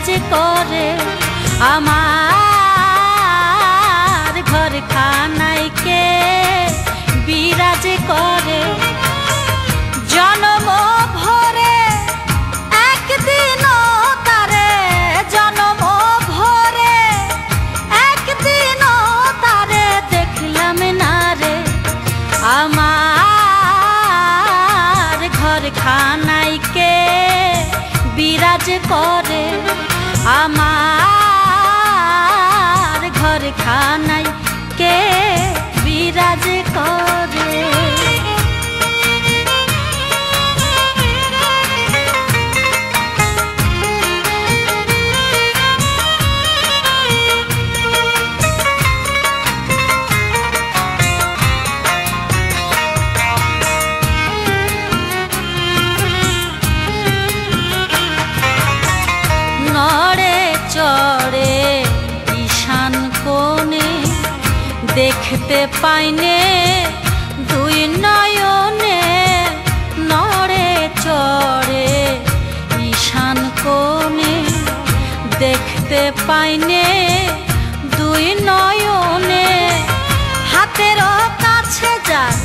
বিরাজ করে আমার ঘরখানায় কে বিরাজ করে জন্ম ভরে একদিনও তারে জন্ম ভরে একদিনও তারে দেখলাম না রে আমার ঘরখানায় কে বিরাজ করে আমার ঘরখানায় কে বিরাজ করে চড়ে ঈশান কোণে দেখতে পাইনে দুই নয়নে নড়ে চড়ে ঈশান কোণে দেখতে পাইনে দুই নয়নে হাতেরও কাছে যায়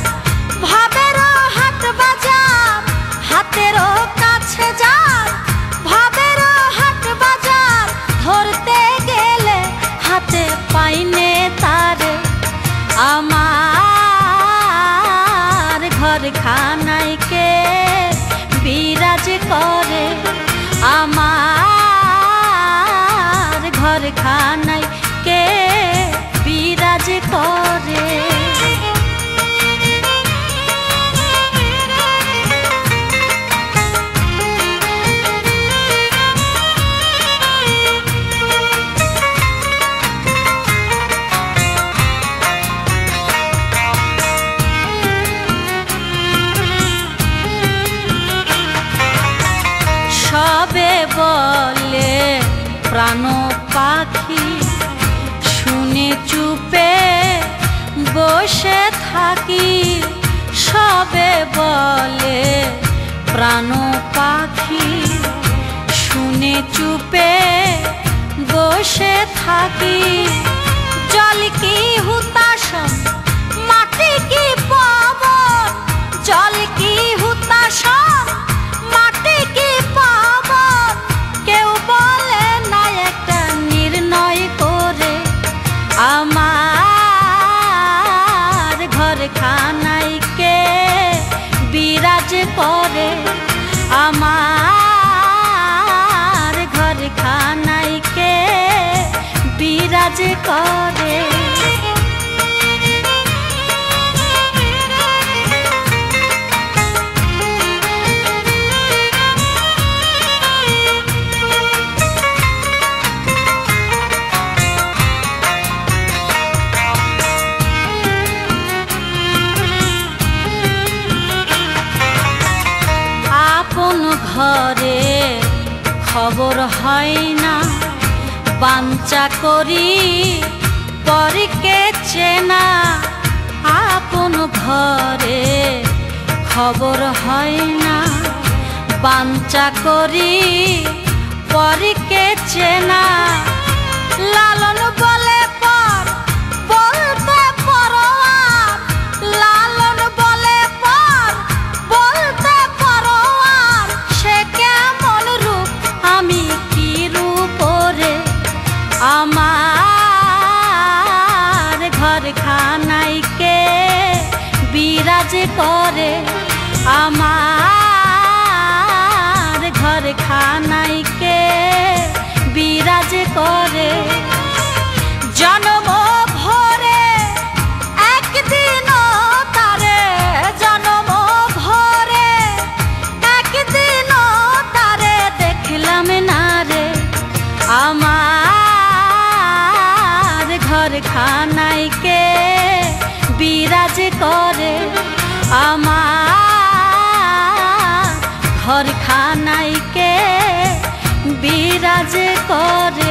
ভাবেরও হাট বাজার হাতেরও কাছে যায় ভাবেরও হাট বাজার ধরতে গেলে হাতে পাইনে তারে আমার ঘরখানায় কে বিরাজ করে আমার ঘরখানায় কে বিরাজ করে সবে বলে প্রাণ পাখি শুনে চুপে বসে থাকি সবে বলে প্রাণ পাখি শুনে চুপে বসে থাকি জল কি হুতাশন মাটি কি পবন জল কি হুতাশন মাটি কি পবন কেউ বলে না একটা নির্ণয় করে আমার ঘরখানায় কে বিরাজ করে আমার ঘরখানায় কে বিরাজ করে ঘরে খবর হয় না বাঞ্চা করি পরকে চেনা আপন ঘরে খবর হয় না বাঞ্চা করি পরকে চেনা লালন বলে পর বলতে পরোয়ার লালন বলে পর বলতে পরোয়ার সে কেমন রূপ আমি কি রূপ রে আমার ঘরখানায় কে বিরাজ করে আমার ঘরখানায় কে বিরাজ করে জন্ম ভরে একদিনও তারে জন্ম ভরে একদিনও তারে দেখলাম না রে আমার ঘরখানায় কে বিরাজ করে আমার ঘরখানায় কে বিরাজ করে।